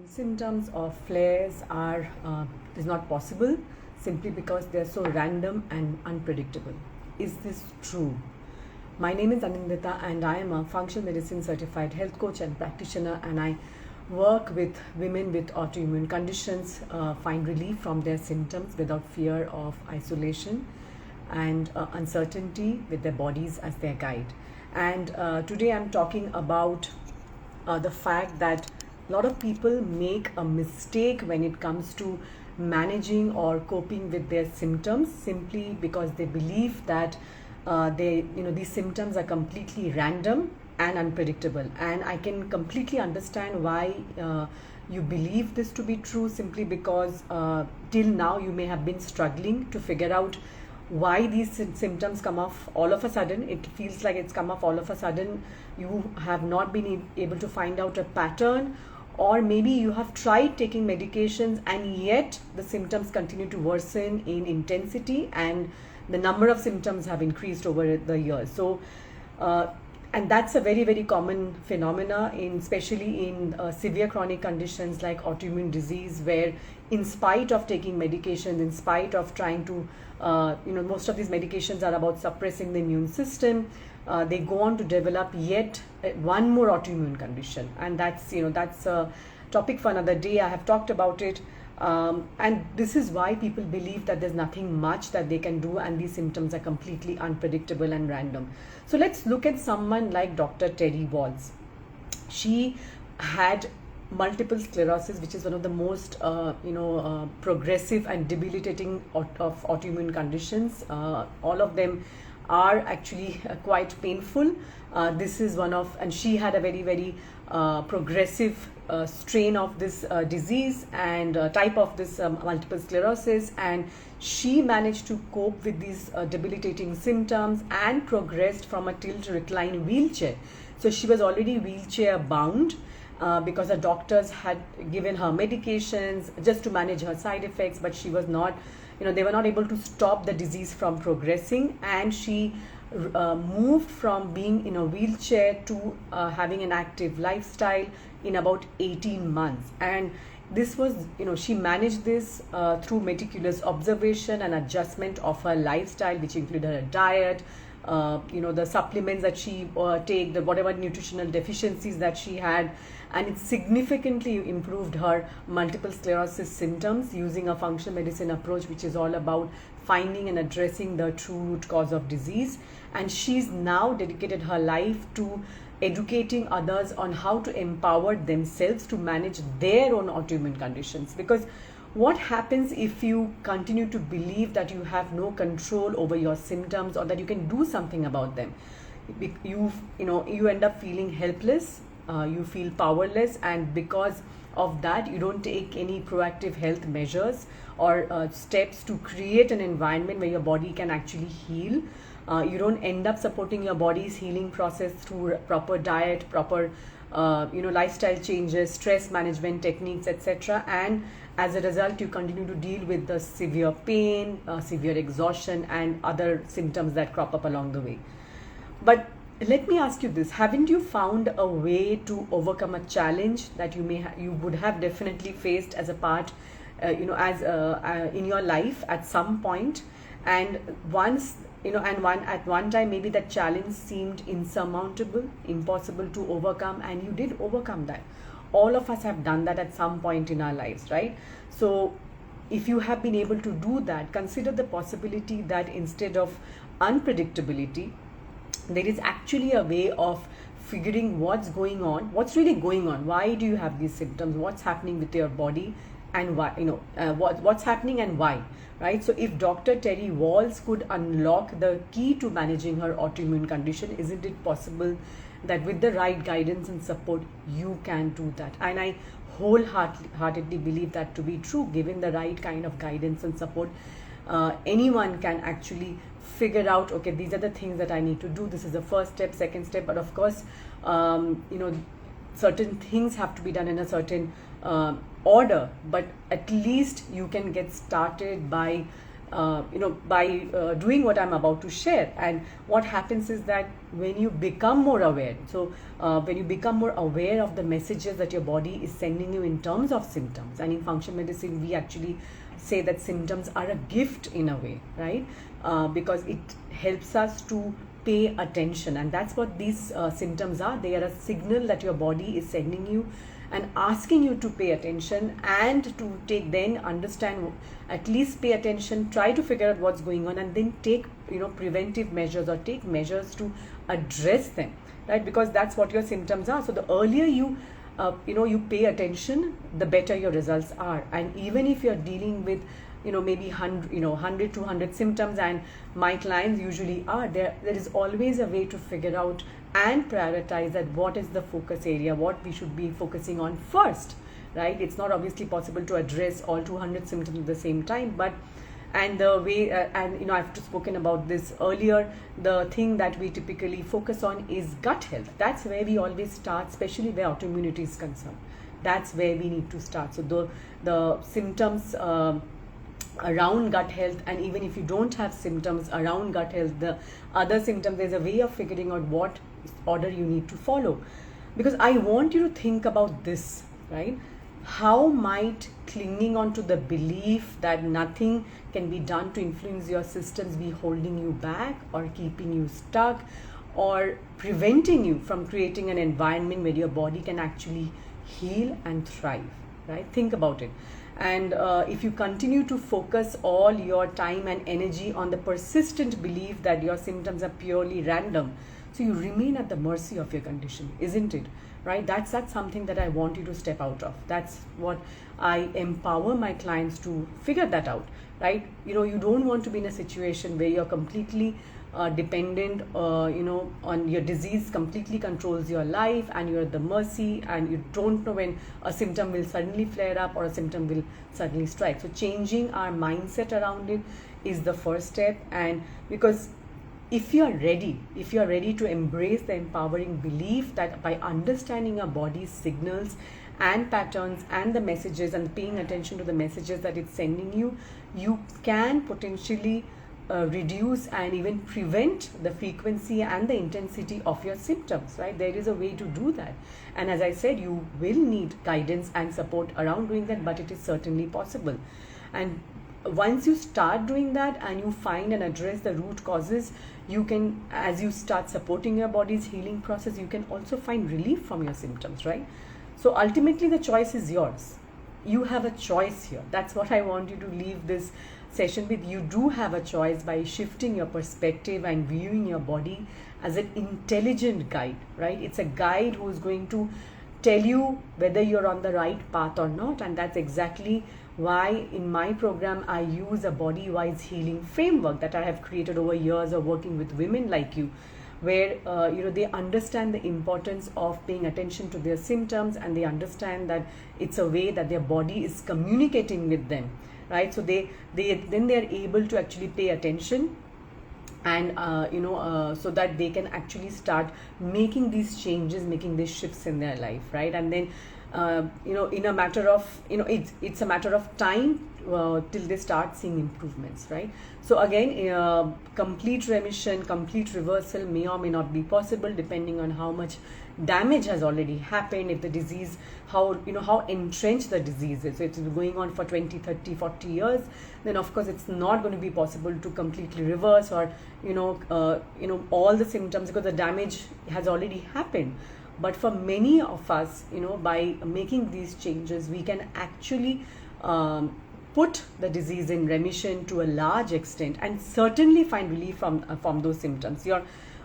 Symptoms of flares are is not possible simply because they are so random and unpredictable. Is this true? My name is Anindita and I am a functional medicine certified health coach and practitioner, and I work with women with autoimmune conditions find relief from their symptoms without fear of isolation and uncertainty, with their bodies as their guide. And today I'm talking about the fact that a lot of people make a mistake when it comes to managing or coping with their symptoms, simply because they believe that these symptoms are completely random and unpredictable. And I can completely understand why you believe this to be true, simply because till now you may have been struggling to figure out why these symptoms come off all of a sudden. It feels like it's come off all of a sudden. You have not been able to find out a pattern, or maybe you have tried taking medications and yet the symptoms continue to worsen in intensity and the number of symptoms have increased over the years. So and that's a very, very common phenomena, especially in severe chronic conditions like autoimmune disease, where in spite of taking medications, in spite of trying to, most of these medications are about suppressing the immune system, they go on to develop yet one more autoimmune condition. And that's a topic for another day. I have talked about it. And this is why people believe that there's nothing much that they can do and these symptoms are completely unpredictable and random. So let's look at someone like Dr. Terry Walls. She had multiple sclerosis, which is one of the most progressive and debilitating of autoimmune conditions. All of them are actually quite painful. This is one of, and she had a very, very progressive strain of this disease and type of this multiple sclerosis, and she managed to cope with these debilitating symptoms and progressed from a tilt recline wheelchair. So she was already wheelchair bound because her doctors had given her medications just to manage her side effects, but she was not, they were not able to stop the disease from progressing, and she moved from being in a wheelchair to having an active lifestyle in about 18 months. And this was, she managed this through meticulous observation and adjustment of her lifestyle, which included her diet, the supplements that she take, the whatever nutritional deficiencies that she had, and it significantly improved her multiple sclerosis symptoms using a functional medicine approach, which is all about finding and addressing the true root cause of disease. And she's now dedicated her life to educating others on how to empower themselves to manage their own autoimmune conditions. Because what happens if you continue to believe that you have no control over your symptoms or that you can do something about them? You end up feeling helpless, you feel powerless, and because of that you don't take any proactive health measures or steps to create an environment where your body can actually heal. You don't end up supporting your body's healing process through proper diet, proper lifestyle changes, stress management techniques, etc. And as a result, you continue to deal with the severe pain, severe exhaustion, and other symptoms that crop up along the way. But let me ask you this: haven't you found a way to overcome a challenge that you would have definitely faced as a part, in your life at some point, and once at one time maybe that challenge seemed insurmountable, impossible to overcome, and you did overcome that? All of us have done that at some point in our lives, right? So if you have been able to do that, consider the possibility that instead of unpredictability, there is actually a way of figuring what's going on, what's really going on, why do you have these symptoms, what's happening with your body, and why, what's happening and why, right? So if Dr. Terry Walls could unlock the key to managing her autoimmune condition, isn't it possible that with the right guidance and support you can do that? And I wholeheartedly believe that to be true. Given the right kind of guidance and support, anyone can actually figure out, okay, these are the things that I need to do, this is the first step, second step. But of course, certain things have to be done in a certain order, but at least you can get started by by doing what I'm about to share. And what happens is that when you become more aware, when you become more aware of the messages that your body is sending you in terms of symptoms, and in functional medicine we actually say that symptoms are a gift in a way, right? Because it helps us to pay attention, and that's what these symptoms are. They are a signal that your body is sending you and asking you to pay attention, and to then understand, at least pay attention, try to figure out what's going on, and then take preventive measures or take measures to address them, right? Because that's what your symptoms are. So the earlier you you pay attention, the better your results are. And even if you're dealing with maybe 100 200 symptoms, and my clients usually are there is always a way to figure out and prioritize that what is the focus area, what we should be focusing on first, right? It's not obviously possible to address all 200 symptoms at the same time, but and the way and I've spoken about this earlier, the thing that we typically focus on is gut health. That's where we always start, especially where autoimmunity is concerned. That's where we need to start. So the symptoms around gut health, and even if you don't have symptoms around gut health, the other symptoms, there's a way of figuring out what order you need to follow. Because I want you to think about this, right? How might clinging on to the belief that nothing can be done to influence your systems be holding you back, or keeping you stuck, or preventing you from creating an environment where your body can actually heal and thrive, right? Think about it. And if you continue to focus all your time and energy on the persistent belief that your symptoms are purely random, so you remain at the mercy of your condition, isn't it? Right? That's something that I want you to step out of. That's what I empower my clients to figure that out, right? You don't want to be in a situation where you're completely dependent, on your disease completely controls your life, and you're at the mercy, and you don't know when a symptom will suddenly flare up or a symptom will suddenly strike. So changing our mindset around it is the first step. And because if you're ready to embrace the empowering belief that by understanding our body's signals and patterns and the messages, and paying attention to the messages that it's sending you, you can potentially reduce and even prevent the frequency and the intensity of your symptoms, right? There is a way to do that. And as I said, you will need guidance and support around doing that, but it is certainly possible. And once you start doing that and you find and address the root causes, you can, as you start supporting your body's healing process, you can also find relief from your symptoms, right? So ultimately the choice is yours. You have a choice here. That's what I want you to leave this session with. You do have a choice by shifting your perspective and viewing your body as an intelligent guide, right? It's a guide who is going to tell you whether you're on the right path or not. And that's exactly why in my program I use a body-wise healing framework that I have created over years of working with women like you, where they understand the importance of paying attention to their symptoms, and they understand that it's a way that their body is communicating with them, right? So then they are able to actually pay attention, and so that they can actually start making these changes, making these shifts in their life, right? And then in a matter of it's a matter of time till they start seeing improvements, right? So again, complete remission, complete reversal may or may not be possible depending on how much damage has already happened, if the disease, how entrenched the disease is. So it's going on for 20, 30, 40 years, then of course it's not going to be possible to completely reverse or all the symptoms, because the damage has already happened. But for many of us, by making these changes, we can actually put the disease in remission to a large extent, and certainly find relief from those symptoms. Your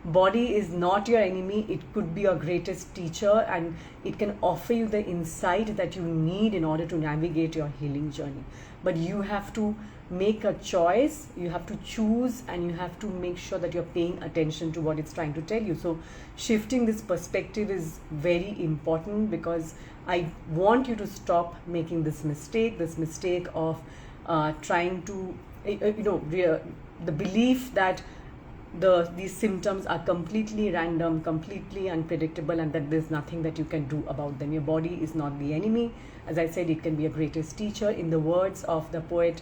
body is not your enemy. It could be your greatest teacher, and it can offer you the insight that you need in order to navigate your healing journey. But you have to make a choice, you have to choose, and you have to make sure that you're paying attention to what it's trying to tell you. So shifting this perspective is very important, because I want you to stop making this mistake of trying to the belief that these symptoms are completely random, completely unpredictable, and that there's nothing that you can do about them. Your body is not the enemy. As I said, it can be a greatest teacher. In the words of the poet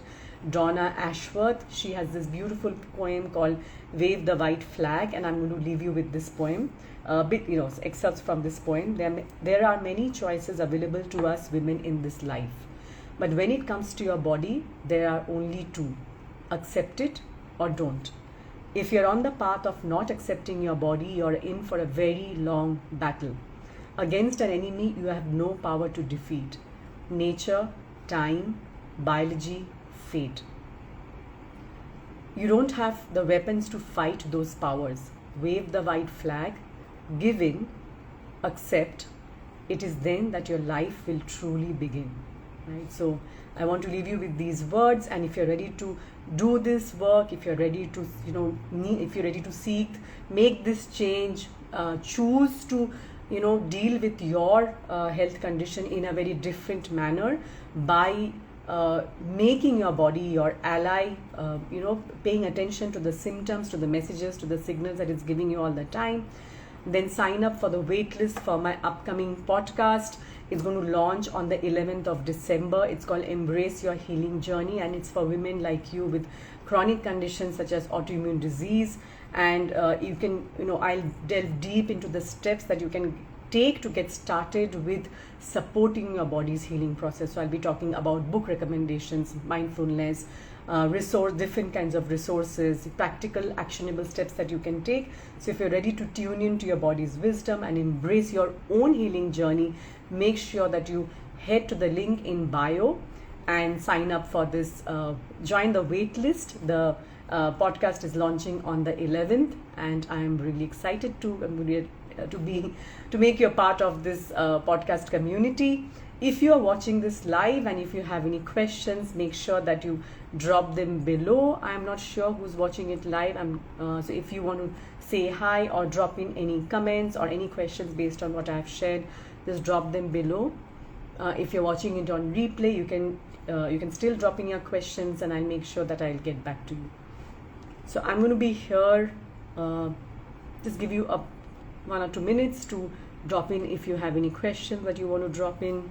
Donna Ashworth, she has this beautiful poem called Wave the White Flag, and I'm going to leave you with this poem. Excerpts from this poem. There are many choices available to us women in this life. But when it comes to your body, there are only two. Accept it or don't. If you're on the path of not accepting your body, you're in for a very long battle. Against an enemy you have no power to defeat. Nature, time, biology, fate. You don't have the weapons to fight those powers. Wave the white flag, give in, accept. It is then that your life will truly begin. Right? So I want to leave you with these words, and if you're ready to do this work, if you're ready to, if you're ready to seek, make this change, choose to, deal with your health condition in a very different manner by making your body your ally, paying attention to the symptoms, to the messages, to the signals that it's giving you all the time. Then sign up for the waitlist for my upcoming podcast. It's going to launch on the 11th of December. It's called Embrace Your Healing Journey, and it's for women like you with chronic conditions such as autoimmune disease. And you can, I'll delve deep into the steps that you can take to get started with supporting your body's healing process. So I'll be talking about book recommendations, mindfulness, different kinds of resources, practical actionable steps that you can take. So if you're ready to tune into your body's wisdom and embrace your own healing journey, make sure that you head to the link in bio and sign up for this. Join the wait list. The podcast is launching on the 11th, and I am really excited to make you a part of this podcast community. If you are watching this live and if you have any questions, make sure that you drop them below. I'm not sure who's watching it live. So if you want to say hi or drop in any comments or any questions based on what I have shared, just drop them below. If you're watching it on replay, you can still drop in your questions, and I'll make sure that I'll get back to you. So I'm going to be here. Just give you 1 or 2 minutes to drop in if you have any questions that you want to drop in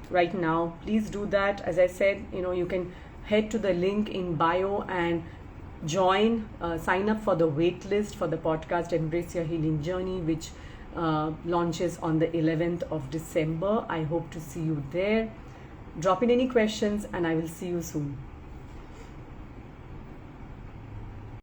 right now. Please do that. As I said, you can head to the link in bio and join, sign up for the wait list for the podcast Embrace Your Healing Journey, which launches on the 11th of December. I hope to see you there. Drop in any questions, and I will see you soon.